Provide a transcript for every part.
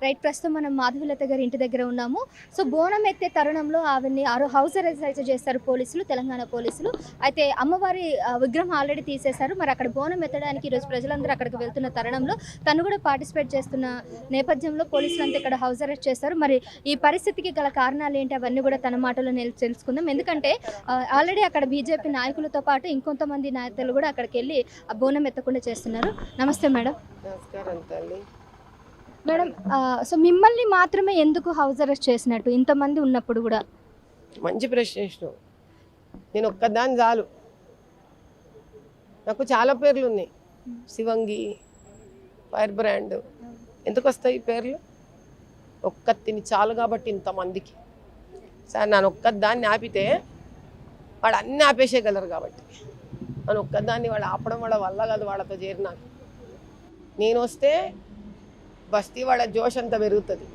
Right, ప్రస్తుతం మనం మాధవీలత గారి ఇంటి దగ్గర ఉన్నాము. సో బోనం ఎత్తే తరుణంలో ఆవిడ్ని హౌస్ అరెస్ట్ అయితే చేస్తారు పోలీసులు, తెలంగాణ పోలీసులు. అయితే అమ్మవారి విగ్రహం ఆల్రెడీ తీసేశారు. మరి అక్కడ బోనం ఎత్తడానికి ఈరోజు ప్రజలందరూ అక్కడికి వెళ్తున్న తరుణంలో తను కూడా పార్టిసిపేట్ చేస్తున్న నేపథ్యంలో పోలీసులు అంతా ఇక్కడ హౌస్ అరెస్ట్ చేస్తారు. మరి ఈ పరిస్థితికి గల కారణాలు ఏంటి అవన్నీ కూడా తన మాటలో తెలుసుకుందాం. ఎందుకంటే ఆల్రెడీ అక్కడ బీజేపీ నాయకులతో పాటు ఇంకొంతమంది నాయకులు కూడా అక్కడికి వెళ్ళి ఆ బోనం ఎత్తకుండా చేస్తున్నారు. నమస్తే మేడం. నమస్కారం తల్లి. మేడం, సో మిమ్మల్ని మాత్రమే ఎందుకు హౌస్ అరెస్ట్ చేసినట్టు ఇంతమంది ఉన్నప్పుడు కూడా? మంచి ప్రశ్న వేసినావు. నేను ఒక్కదాన్ని చాలు, నాకు చాలా పేర్లు ఉన్నాయి. శివంగి, ఫైర్ బ్రాండ్, ఎందుకు వస్తాయి పేర్లు? ఒక్కతిని చాలు కాబట్టి ఇంతమందికి. సార్ నన్ను ఒక్కదాన్ని ఆపితే వాడు అన్నీ ఆపేసేయగలరు కాబట్టి నన్ను ఒక్కదాన్ని వాడు ఆపడం వల్ల కాదు, వాళ్ళతో చేరి నాకు. నేను వస్తే బస్తీ వాళ్ళ జోష్ అంతా పెరుగుతుంది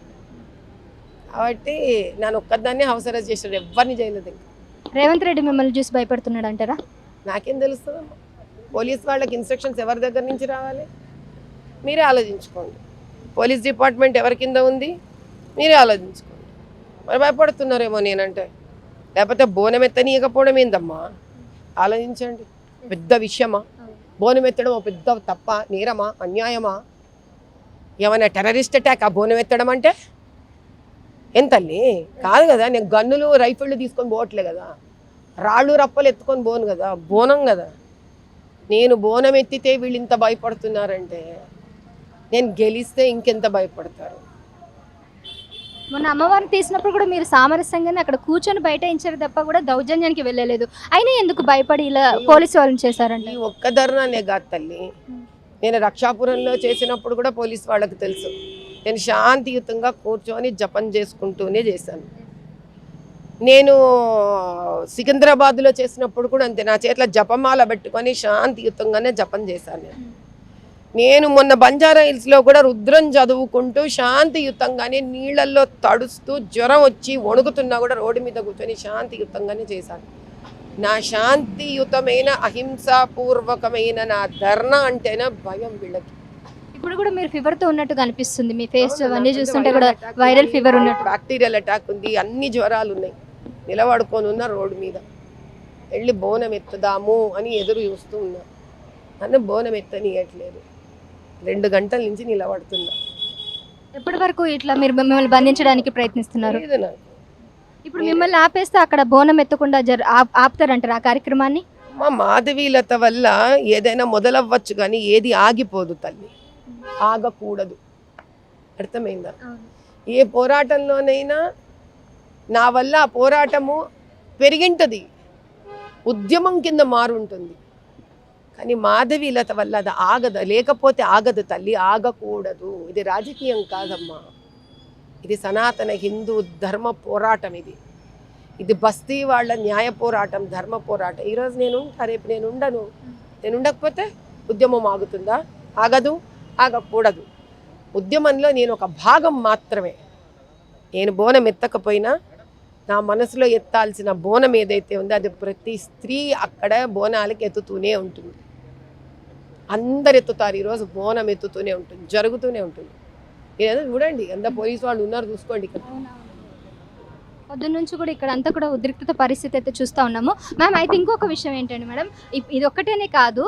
కాబట్టి నన్ను ఒక్కదాన్ని హౌస్ అరెస్ట్ చేశాడు, ఎవరిని చేయలేదు. ఇంకా రేవంత్ రెడ్డి మిమ్మల్ని చూసి భయపడుతున్నాడు అంటారా? నాకేం తెలుస్తుందమ్మా? పోలీస్ వాళ్ళకి ఇన్స్ట్రక్షన్స్ ఎవరి దగ్గర నుంచి రావాలి మీరే ఆలోచించుకోండి. పోలీస్ డిపార్ట్మెంట్ ఎవరి కింద ఉంది మీరే ఆలోచించుకోండి. మరి భయపడుతున్నారేమో నేనంటే, లేకపోతే బోనం ఎత్తనీయకపోవడం ఏందమ్మా? ఆలోచించండి. పెద్ద విషయమా బోనం ఎత్తడం? పెద్ద తప్ప, నేరమా, అన్యాయమా? ఏమైనా టెర్రరిస్ట్ అటాక్ ఆ బోనం ఎత్తడం అంటే? ఏం తల్లి? కాదు కదా. నేను గన్నులు రైఫిళ్ళు తీసుకొని పోవట్లే కదా, రాళ్ళు రప్పలు ఎత్తుకొని పోను కదా, బోనం కదా. నేను బోనం ఎత్తితే వీళ్ళు ఇంత భయపడుతున్నారంటే నేను గెలిస్తే ఇంకెంత భయపడతారు. మొన్న అమ్మవారిని తీసినప్పుడు కూడా మీరు సామరస్యంగానే అక్కడ కూర్చొని బయటించారు తప్ప కూడా దౌర్జన్యానికి వెళ్ళలేదు. అయినా ఎందుకు భయపడి ఇలా పోలీసు వాళ్ళని చేశారంటే? ఈ ఒక్క ధర్నానే కాదు తల్లి, నేను రక్షాపురంలో చేసినప్పుడు కూడా పోలీస్ వాళ్ళకి తెలుసు. నేను శాంతియుతంగా కూర్చొని జపం చేసుకుంటూనే చేశాను. నేను సికింద్రాబాద్లో చేసినప్పుడు కూడా అంతే, నా చేతిలో జపమాల పెట్టుకొని శాంతియుతంగానే జపం చేశాను. నేను మొన్న బంజారా హిల్స్లో కూడా రుద్రం చదువుకుంటూ శాంతియుతంగానే నీళ్ళల్లో తడుస్తూ జ్వరం వచ్చి వణుకుతున్నా కూడా రోడ్డు మీద కూర్చొని శాంతియుతంగానే చేశాను. నా శాంతియుతమైన అహింసాపూర్వకమైన నా ధర్నా అంటేనే భయం వీళ్ళకి. ఇప్పుడు కూడా మీరు ఫీవర్తో ఉన్నట్టుగా అనిపిస్తుంది, మీ ఫేస్ అవన్నీ చూస్తుంటే కూడా వైరల్ ఫీవర్ ఉన్నట్టు. బ్యాక్టీరియల్ అటాక్ ఉంది, అన్ని జ్వరాలు ఉన్నాయి. నిలబడుకొని ఉన్న రోడ్డు మీద వెళ్ళి బోనం ఎత్తుదాము అని ఎదురు చూస్తూ ఉన్నా, నన్ను బోనం ఎత్తనియట్లేదు. 2 గంటల నుంచి నిలబడుతున్నా. ఎప్పటి వరకు ఇట్లా మీరు మిమ్మల్ని బంధించడానికి ప్రయత్నిస్తున్నారు? లేదు నాకు. ఇప్పుడు మిమ్మల్ని ఆపేస్తే అక్కడ బోనం ఎత్తకుండా ఆపుతారంటారు ఆ కార్యక్రమాన్ని? మా మాధవీలత వల్ల ఏదైనా మొదలవ్వచ్చు కానీ ఏది ఆగిపోదు తల్లి, ఆగకూడదు. అర్థమైందా? ఏ పోరాటంలోనైనా నా వల్ల ఆ పోరాటము పెరిగింటది, ఉద్యమం కింద మారుంటుంది. కానీ మాధవీలత వల్ల అది ఆగదు, లేకపోతే ఆగదు తల్లి, ఆగకూడదు. ఇది రాజకీయం కాదమ్మా, ఇది సనాతన హిందూ ధర్మ పోరాటం. ఇది బస్తీ వాళ్ళ న్యాయ పోరాటం, ధర్మ పోరాటం. ఈరోజు నేను రేపు నేను ఉండను, నేను ఉండకపోతే ఉద్యమం ఆగుతుందా? ఆగదు, ఆగకూడదు. ఉద్యమంలో నేను ఒక భాగం మాత్రమే. నేను బోనం ఎత్తకపోయినా నా మనసులో ఎత్తాల్సిన బోనం ఏదైతే ఉందో అది ప్రతి స్త్రీ అక్కడ బోనాలకి ఎత్తుతూనే ఉంటుంది. అందరు ఎత్తుతారు, ఈరోజు బోనం ఎత్తుతూనే ఉంటుంది, జరుగుతూనే ఉంటుంది. ఏదో చూడండి, ఎంత పోలీసు వాళ్ళు ఉన్నారు చూసుకోండి. ఇక్కడ పొద్దున్న నుంచి కూడా ఇక్కడ అంతా కూడా ఉద్రిక్తత పరిస్థితి అయితే చూస్తూ ఉన్నాము. మ్యామ్, అయితే ఇంకొక విషయం ఏంటంటే మేడం, ఇది ఒక్కటేనే కాదు,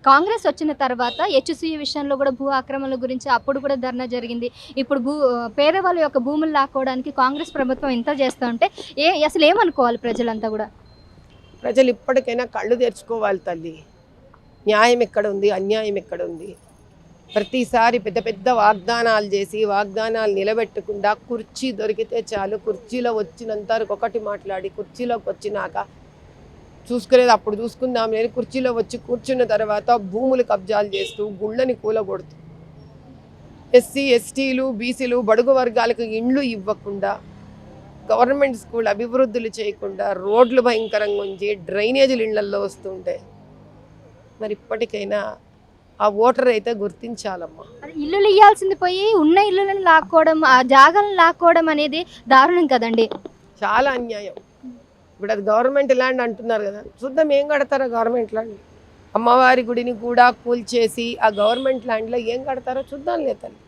కాంగ్రెస్ వచ్చిన తర్వాత హెచ్సిఏ విషయంలో కూడా భూ ఆక్రమణల గురించి అప్పుడు కూడా ధర్నా జరిగింది. ఇప్పుడు పేదవాళ్ళ యొక్క భూములు లాక్కోవడానికి కాంగ్రెస్ ప్రభుత్వం ఇంత చేస్తూ ఉంటే అసలు ఏమనుకోవాలి ప్రజలంతా కూడా? ప్రజలు ఇప్పటికైనా కళ్ళు తెరుచుకోవాలి తల్లి. న్యాయం ఎక్కడ ఉంది, అన్యాయం ఎక్కడ ఉంది? ప్రతిసారి పెద్ద పెద్ద వాగ్దానాలు చేసి వాగ్దానాలు నిలబెట్టకుండా కుర్చీ దొరికితే చాలు, కుర్చీలో వచ్చినంత వరకు ఒకటి మాట్లాడి కుర్చీలోకి వచ్చినాక చూసుకునేది అప్పుడు చూసుకుందాం లేని కుర్చీలో వచ్చి కూర్చున్న తర్వాత భూములు కబ్జాలు చేస్తూ గుళ్ళని కూలగొడుతూ ఎస్సీ ఎస్టీలు బీసీలు బడుగు వర్గాలకు ఇండ్లు ఇవ్వకుండా, గవర్నమెంట్ స్కూల్ అభివృద్ధులు చేయకుండా, రోడ్లు భయంకరంగా ఉంచి డ్రైనేజీలు ఇళ్లల్లో వస్తుంటే మరి ఇప్పటికైనా ఆ ఓటర్ అయితే గుర్తించాలమ్మా. ఇల్లులు ఇవ్వాల్సింది పోయి ఉన్న ఇల్లులను లాక్కోవడం, ఆ జాగాలను లాక్కోవడం అనేది దారుణం కదండి, చాలా అన్యాయం. ఇప్పుడు అది గవర్నమెంట్ ల్యాండ్ అంటున్నారు కదా, చూద్దాం ఏం కడతారో గవర్నమెంట్ ల్యాండ్. అమ్మవారి గుడిని కూడా కూల్చేసి ఆ గవర్నమెంట్ ల్యాండ్లో ఏం కడతారో చూద్దాం. లేదండి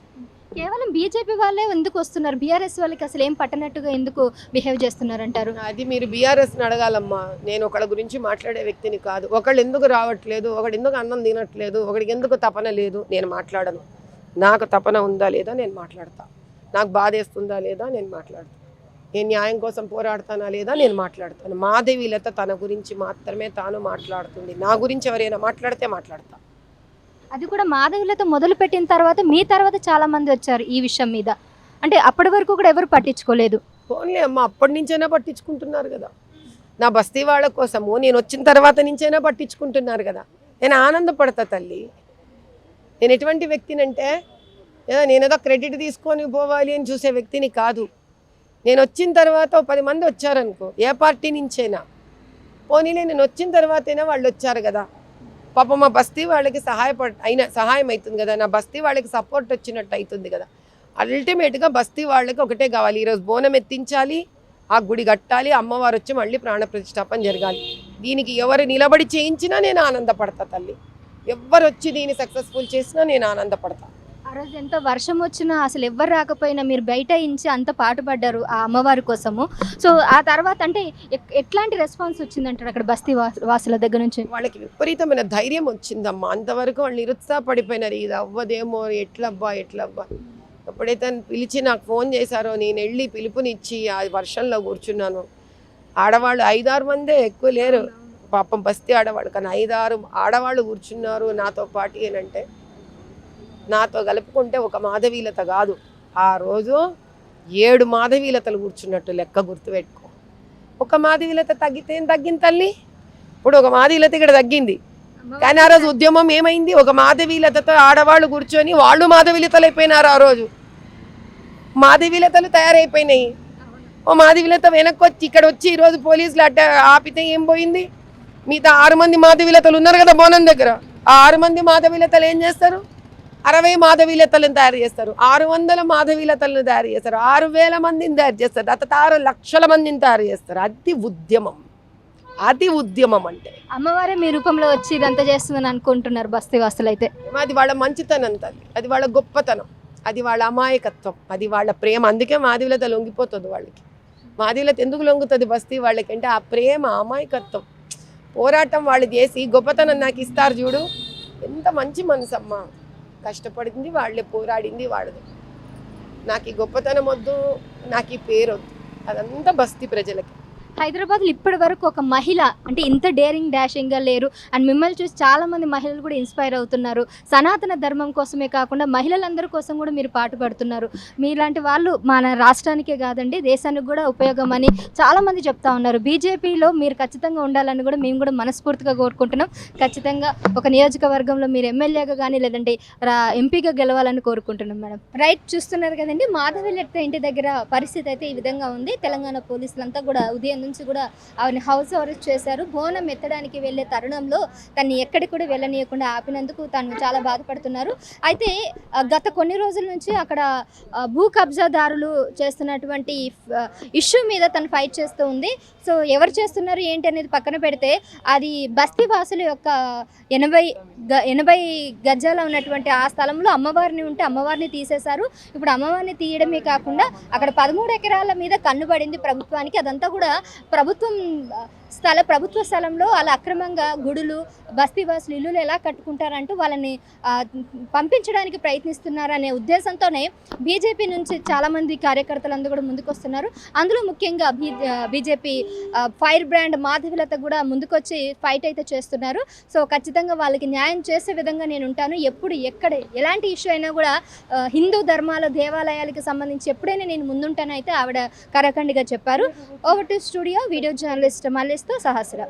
కేవలం బీజేపీ వాళ్ళే ఎందుకు వస్తున్నారు, బీఆర్ఎస్ వాళ్ళకి అసలు ఏం పట్టనట్టుగా ఎందుకు బిహేవ్ చేస్తున్నారు అంటారు? అది మీరు బీఆర్ఎస్ని అడగాలమ్మా. నేను ఒకళ్ళ గురించి మాట్లాడే వ్యక్తిని కాదు. ఒకళ్ళు ఎందుకు రావట్లేదు, ఒకడు ఎందుకు అన్నం తినట్లేదు, ఒకడికి ఎందుకు తపన లేదు, నేను మాట్లాడను. నాకు తపన ఉందా లేదా నేను మాట్లాడతా. నాకు బాధేస్తుందా లేదా నేను మాట్లాడతా. నేను న్యాయం కోసం పోరాడతానా లేదా నేను మాట్లాడతాను. మాధవీలత తన గురించి మాత్రమే తాను మాట్లాడుతుంది. నా గురించి ఎవరైనా మాట్లాడితే మాట్లాడతా. అది కూడా మాధవులతో మొదలు పెట్టిన తర్వాత మీ తర్వాత చాలా మంది వచ్చారు ఈ విషయం మీద, అంటే అప్పటి వరకు కూడా ఎవరు పట్టించుకోలేదు. ఓన్లీ అమ్మ అప్పటి నుంచైనా పట్టించుకుంటున్నారు కదా. నా బస్తీ వాళ్ళ కోసము నేను వచ్చిన తర్వాత నుంచైనా పట్టించుకుంటున్నారు కదా. నేను ఆనందపడతా తల్లి. నేను ఎటువంటి వ్యక్తినంటే నేనేదో క్రెడిట్ తీసుకొని పోవాలి అని చూసే వ్యక్తిని కాదు. నేను వచ్చిన తర్వాత 10 మంది వచ్చారనుకో, ఏ పార్టీ నుంచైనా పోనీలే, నేను వచ్చిన తర్వాతైనా వాళ్ళు వచ్చారు కదా. పాపం మా బస్తీ వాళ్ళకి సహాయం అవుతుంది కదా, నా బస్తీ వాళ్ళకి సపోర్ట్ వచ్చినట్టు అవుతుంది కదా. అల్టిమేట్గా బస్తీ వాళ్ళకి ఒకటే కావాలి, ఈరోజు బోనం ఎత్తించాలి, ఆ గుడి కట్టాలి, అమ్మవారు వచ్చి మళ్ళీ ప్రాణ ప్రతిష్టాపన జరగాలి. దీనికి ఎవరు నిలబడి చేయించినా నేను ఆనందపడతా తల్లి. ఎవరు వచ్చి దీన్ని సక్సెస్ఫుల్ చేసినా నేను ఆనందపడతా. ఆ రోజు ఎంత వర్షం వచ్చినా అసలు ఎవ్వరు రాకపోయినా మీరు బయట ఇంచి అంత పాటుపడ్డారు ఆ అమ్మవారి కోసము. సో ఆ తర్వాత అంటే ఎట్లాంటి రెస్పాన్స్ వచ్చిందంటారు అక్కడ బస్తీ వాసుల దగ్గర నుంచి? వాళ్ళకి విపరీతమైన ధైర్యం వచ్చిందమ్మా. అంతవరకు వాళ్ళు నిరుత్సాహపడిపోయినారు, ఇది అవ్వదేమో, ఎట్లబ్బా. ఎప్పుడైతే పిలిచి నాకు ఫోన్ చేశారో నేను వెళ్ళి పిలుపునిచ్చి ఆ వర్షంలో కూర్చున్నాను. ఆడవాళ్ళు 5-6 మందే, ఎక్కువ లేరు పాపం బస్తీ ఆడవాళ్ళు, కానీ 5-6 ఆడవాళ్ళు కూర్చున్నారు నాతో పాటు. ఏనంటే నాతో కలుపుకుంటే ఒక మాధవీలత కాదు, ఆ రోజు 7 మాధవీలతలు కూర్చున్నట్టు లెక్క, గుర్తుపెట్టుకో. ఒక మాధవీలత తగ్గితే ఏం తగ్గింది తల్లి? ఇప్పుడు ఒక మాధవీలత ఇక్కడ తగ్గింది, కానీ ఆ రోజు ఉద్యమం ఏమైంది? ఒక మాధవీలతతో ఆడవాళ్ళు కూర్చొని వాళ్ళు మాధవీలతలు అయిపోయినారు. ఆ రోజు మాధవీలతలు తయారైపోయినాయి. ఓ మాధవీలత వెనక్కి వచ్చి ఇక్కడ వచ్చి ఈరోజు పోలీసులు ఆపితే ఏం పోయింది? మిగతా 6 మంది మాధవీలతలు ఉన్నారు కదా బోనం దగ్గర. ఆ 6 మంది మాధవీలతలు ఏం చేస్తారు? 60 మాధవీలతలను తయారు చేస్తారు, 600 మాధవీలతలను తయారు చేస్తారు, 6000 మందిని తయారు చేస్తారు, 6 లక్షల మందిని తయారు చేస్తారు. అది ఉద్యమం. అది ఉద్యమం అంటే. అమ్మవారే మీ రూపంలో వచ్చి ఇదంతా చేస్తుందని అనుకుంటున్నారు బస్తీ వాసులు అయితే. అది వాళ్ళ మంచితనం తల్లి, అది వాళ్ళ గొప్పతనం, అది వాళ్ళ అమాయకత్వం, అది వాళ్ళ ప్రేమ. అందుకే మాధవీలత లొంగిపోతుంది వాళ్ళకి. మాధవీలత ఎందుకు లొంగుతుంది బస్తీ వాళ్ళకి అంటే ఆ ప్రేమ, అమాయకత్వం, పోరాటం వాళ్ళు చేసి గొప్పతనం నాకు ఇస్తారు చూడు. ఎంత మంచి మనసు అమ్మా. కష్టపడింది వాళ్ళే, పోరాడింది వాళ్ళది. నాకు ఈ గొప్పతనం వద్దు, నాకు ఈ పేరు వద్దు, అదంతా బస్తీ ప్రజలకి. హైదరాబాద్లో ఇప్పటి వరకు ఒక మహిళ అంటే ఇంత డేరింగ్ డాషింగ్గా లేరు. అండ్ మిమ్మల్ని చూసి చాలామంది మహిళలు కూడా ఇన్స్పైర్ అవుతున్నారు. సనాతన ధర్మం కోసమే కాకుండా మహిళలందరి కోసం కూడా మీరు పాటుపడుతున్నారు. మీలాంటి వాళ్ళు మన రాష్ట్రానికే కాదండి దేశానికి కూడా ఉపయోగం అని చాలామంది చెప్తా ఉన్నారు. బీజేపీలో మీరు ఖచ్చితంగా ఉండాలని కూడా మేము కూడా మనస్ఫూర్తిగా కోరుకుంటున్నాం. ఖచ్చితంగా ఒక నియోజకవర్గంలో మీరు ఎమ్మెల్యేగా కానీ లేదంటే ఎంపీగా గెలవాలని కోరుకుంటున్నాం మేడం. రైట్, చూస్తున్నారు కదండి మాధవీలత ఇంటి దగ్గర పరిస్థితి అయితే ఈ విధంగా ఉంది. తెలంగాణ పోలీసులంతా కూడా ఉదయం నుంచి కూడా ఆవిడని హౌస్ అరెస్ట్ చేశారు. బోనం ఎత్తడానికి వెళ్ళే తరుణంలో తన్ని ఎక్కడికి కూడా వెళ్ళనీయకుండా ఆపినందుకు తను చాలా బాధపడుతున్నారు. అయితే గత కొన్ని రోజుల నుంచి అక్కడ భూ కబ్జాదారులు చేస్తున్నటువంటి ఇష్యూ మీద తను ఫైట్ చేస్తూ ఉంది. సో ఎవరు చేస్తున్నారు ఏంటి అనేది పక్కన పెడితే అది బస్తీ వాసుల యొక్క 80 గజాల ఉన్నటువంటి ఆ స్థలంలో అమ్మవారిని ఉంటే అమ్మవారిని తీసేశారు. ఇప్పుడు అమ్మవారిని తీయడమే కాకుండా అక్కడ 13 ఎకరాల మీద కన్నుబడింది ప్రభుత్వానికి. అదంతా కూడా ప్రభుత్వ స్థలంలో అలా అక్రమంగా గుడులు, బస్తీవాసులు ఇల్లులు ఎలా కట్టుకుంటారంటూ వాళ్ళని పంపించడానికి ప్రయత్నిస్తున్నారనే ఉద్దేశంతోనే బీజేపీ నుంచి చాలామంది కార్యకర్తలందరూ కూడా ముందుకు వస్తున్నారు. అందులో ముఖ్యంగా బీజేపీ ఫైర్ బ్రాండ్ మాధవీలత కూడా ముందుకొచ్చి ఫైట్ అయితే చేస్తున్నారు. సో ఖచ్చితంగా వాళ్ళకి న్యాయం చేసే విధంగా నేను ఉంటాను. ఎప్పుడు ఎక్కడ ఎలాంటి ఇష్యూ అయినా కూడా హిందూ ధర్మాల దేవాలయాలకు సంబంధించి ఎప్పుడైనా నేను ముందుంటానైతే ఆవిడ కరాఖండిగా చెప్పారు. Over to studio video journalist మల్లేష్తో సహస్ర.